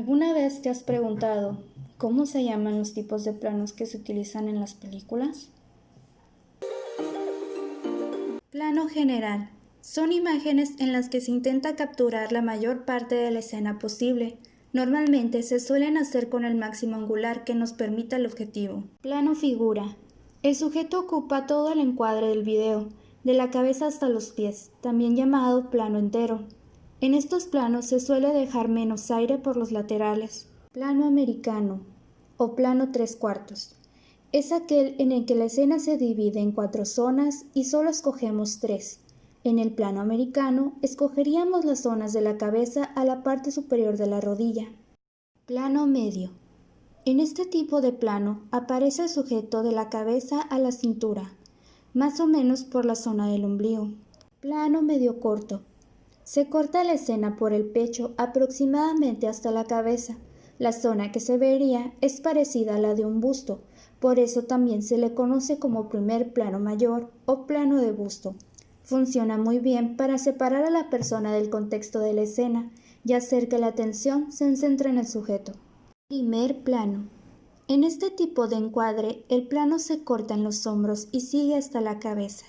¿Alguna vez te has preguntado cómo se llaman los tipos de planos que se utilizan en las películas? Plano general. Son imágenes en las que se intenta capturar la mayor parte de la escena posible. Normalmente se suelen hacer con el máximo angular que nos permita el objetivo. Plano figura. El sujeto ocupa todo el encuadre del video, de la cabeza hasta los pies, también llamado plano entero. En estos planos se suele dejar menos aire por los laterales. Plano americano o plano 3/4. Es aquel en el que la escena se divide en 4 zonas y solo escogemos 3. En el plano americano, escogeríamos las zonas de la cabeza a la parte superior de la rodilla. Plano medio. En este tipo de plano aparece el sujeto de la cabeza a la cintura, más o menos por la zona del ombligo. Plano medio corto. Se corta la escena por el pecho aproximadamente hasta la cabeza. La zona que se vería es parecida a la de un busto, por eso también se le conoce como primer plano mayor o plano de busto. Funciona muy bien para separar a la persona del contexto de la escena y hacer que la atención se centre en el sujeto. Primer plano. En este tipo de encuadre, el plano se corta en los hombros y sigue hasta la cabeza.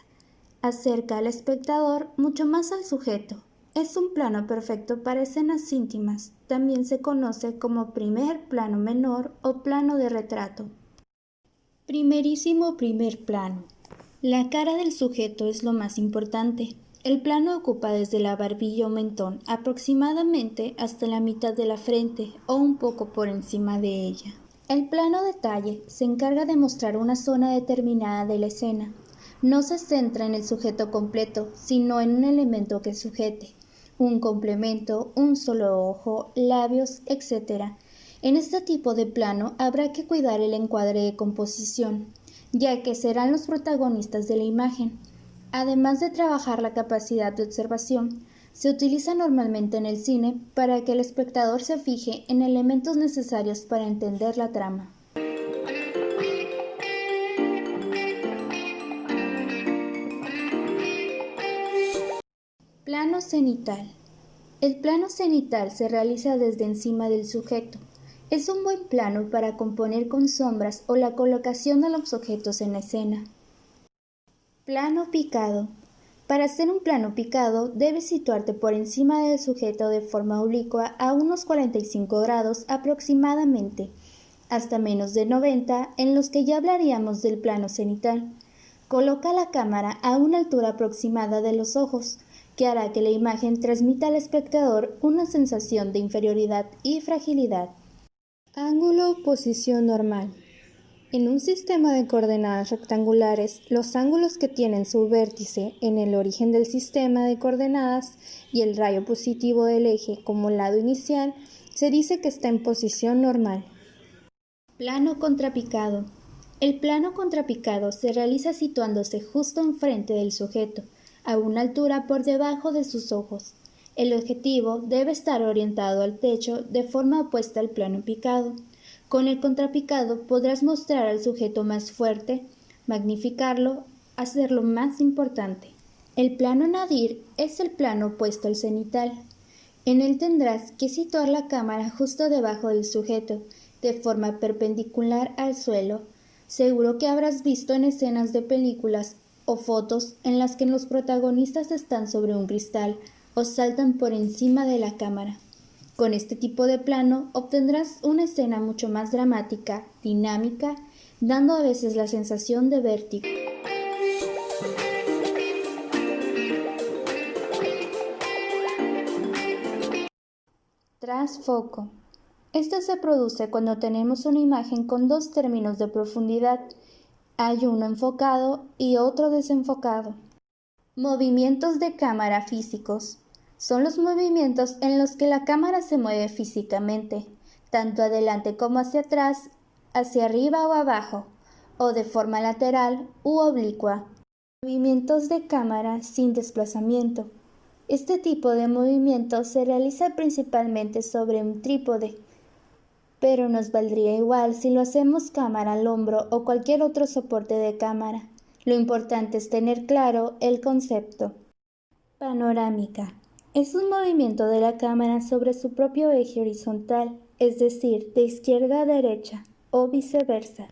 Acerca al espectador mucho más al sujeto. Es un plano perfecto para escenas íntimas. También se conoce como primer plano menor o plano de retrato. Primerísimo primer plano. La cara del sujeto es lo más importante. El plano ocupa desde la barbilla o mentón aproximadamente hasta la mitad de la frente o un poco por encima de ella. El plano detalle se encarga de mostrar una zona determinada de la escena. No se centra en el sujeto completo, sino en un elemento que sujete, un complemento, un solo ojo, labios, etc. En este tipo de plano habrá que cuidar el encuadre de composición, ya que serán los protagonistas de la imagen. Además de trabajar la capacidad de observación, se utiliza normalmente en el cine para que el espectador se fije en elementos necesarios para entender la trama. Plano cenital. El plano cenital se realiza desde encima del sujeto. Es un buen plano para componer con sombras o la colocación de los objetos en la escena. Plano picado. Para hacer un plano picado, debes situarte por encima del sujeto de forma oblicua a unos 45 grados aproximadamente, hasta menos de 90, en los que ya hablaríamos del plano cenital. Coloca la cámara a una altura aproximada de los ojos, que hará que la imagen transmita al espectador una sensación de inferioridad y fragilidad. Ángulo, posición normal. En un sistema de coordenadas rectangulares, los ángulos que tienen su vértice en el origen del sistema de coordenadas y el rayo positivo del eje como lado inicial, se dice que está en posición normal. Plano contrapicado. El plano contrapicado se realiza situándose justo enfrente del sujeto, a una altura por debajo de sus ojos. El objetivo debe estar orientado al techo de forma opuesta al plano picado. Con el contrapicado podrás mostrar al sujeto más fuerte, magnificarlo, hacerlo más importante. El plano nadir es el plano opuesto al cenital. En él tendrás que situar la cámara justo debajo del sujeto, de forma perpendicular al suelo. Seguro que habrás visto en escenas de películas o fotos en las que los protagonistas están sobre un cristal o saltan por encima de la cámara. Con este tipo de plano obtendrás una escena mucho más dramática, dinámica, dando a veces la sensación de vértigo. Trasfoco. Esto se produce cuando tenemos una imagen con dos términos de profundidad. Hay uno enfocado y otro desenfocado. Movimientos de cámara físicos. Son los movimientos en los que la cámara se mueve físicamente, tanto adelante como hacia atrás, hacia arriba o abajo, o de forma lateral u oblicua. Movimientos de cámara sin desplazamiento. Este tipo de movimiento se realiza principalmente sobre un trípode, pero nos valdría igual si lo hacemos cámara al hombro o cualquier otro soporte de cámara. Lo importante es tener claro el concepto. Panorámica. Es un movimiento de la cámara sobre su propio eje horizontal es decir, de izquierda a derecha o viceversa.